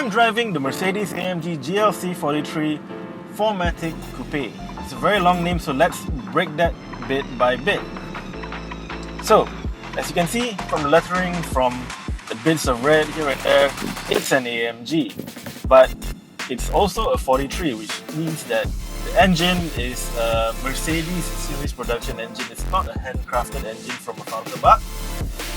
I'm driving the Mercedes-AMG GLC43 4MATIC Coupe. It's a very long name, so let's break that bit by bit. So, as you can see from the lettering, from the bits of red here and there, it's an AMG. But it's also a 43, which means that the engine is a Mercedes series production engine. It's not a handcrafted engine from a counterpart.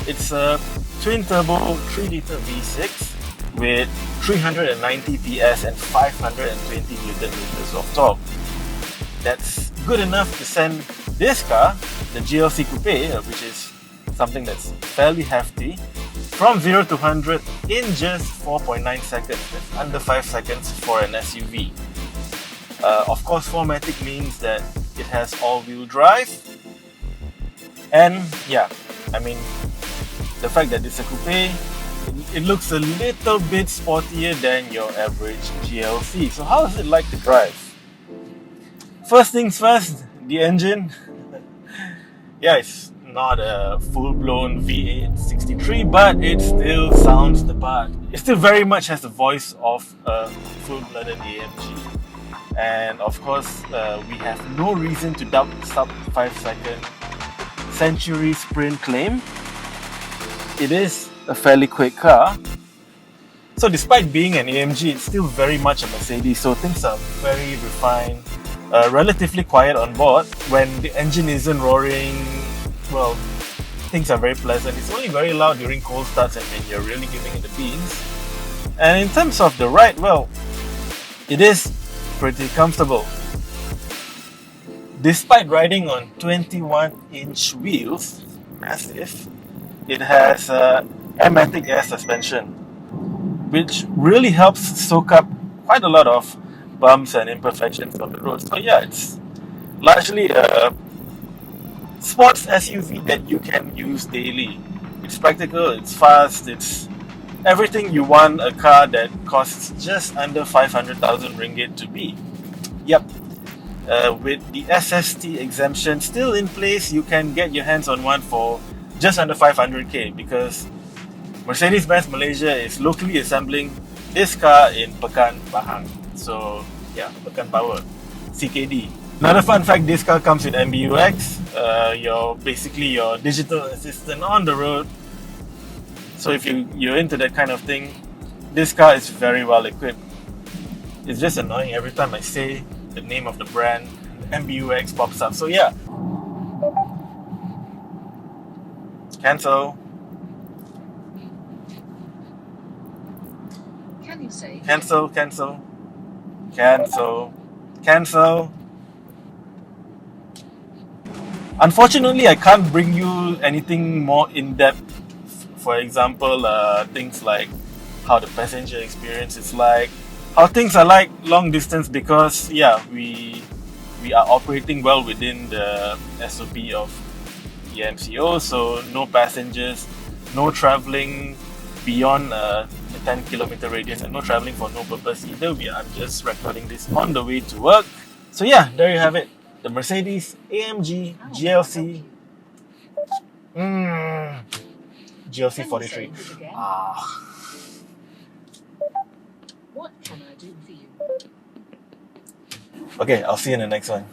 It's a twin-turbo 3-litre V6 with 390 PS and 520 Nm of torque. That's good enough to send this car, the GLC Coupe, which is something that's fairly hefty, from 0 to 100 in just 4.9 seconds. That's under 5 seconds for an SUV. Of course, 4MATIC means that it has all-wheel drive. And yeah, I mean, the fact that it's a coupe, it looks a little bit sportier than your average GLC. So how is it like to drive? First things first, the engine. Yeah, it's not a full-blown V8 63, but it still sounds the part. It still very much has the voice of a full-blooded AMG. And of course, we have no reason to doubt the sub 5 second Century Sprint claim. It is a fairly quick car. So despite being an AMG, it's still very much a Mercedes, so things are very refined, relatively quiet on board. When the engine isn't roaring, well, things are very pleasant. It's only very loud during cold starts and when you're really giving it the beans. And in terms of the ride, well, it is pretty comfortable. Despite riding on 21-inch wheels, massive, it has MBUX air suspension, which really helps soak up quite a lot of bumps and imperfections on the road. So yeah, it's largely a sports SUV that you can use daily. It's practical, it's fast, it's everything you want a car that costs just under 500,000 ringgit to be. Yep. With the SST exemption still in place, you can get your hands on one for just under 500k because Mercedes-Benz Malaysia is locally assembling this car in Pekan Pahang. So yeah, Pekan Power, CKD. Another fun fact, this car comes with MBUX, basically your digital assistant on the road. So if you're into that kind of thing, this car is very well equipped. It's just annoying every time I say the name of the brand, MBUX pops up. So yeah. Cancel. Can you say? Cancel, cancel. Cancel. Cancel. Unfortunately, I can't bring you anything more in-depth. For example, things like how the passenger experience is like, how things are like long distance, because yeah, we are operating well within the SOP of the MCO, so no passengers, no traveling beyond a 10-kilometer radius, and no traveling for no purpose either. I'm just recording this on the way to work. So yeah, there you have it. The Mercedes-AMG GLC43. What can I do for you? Okay, I'll see you in the next one.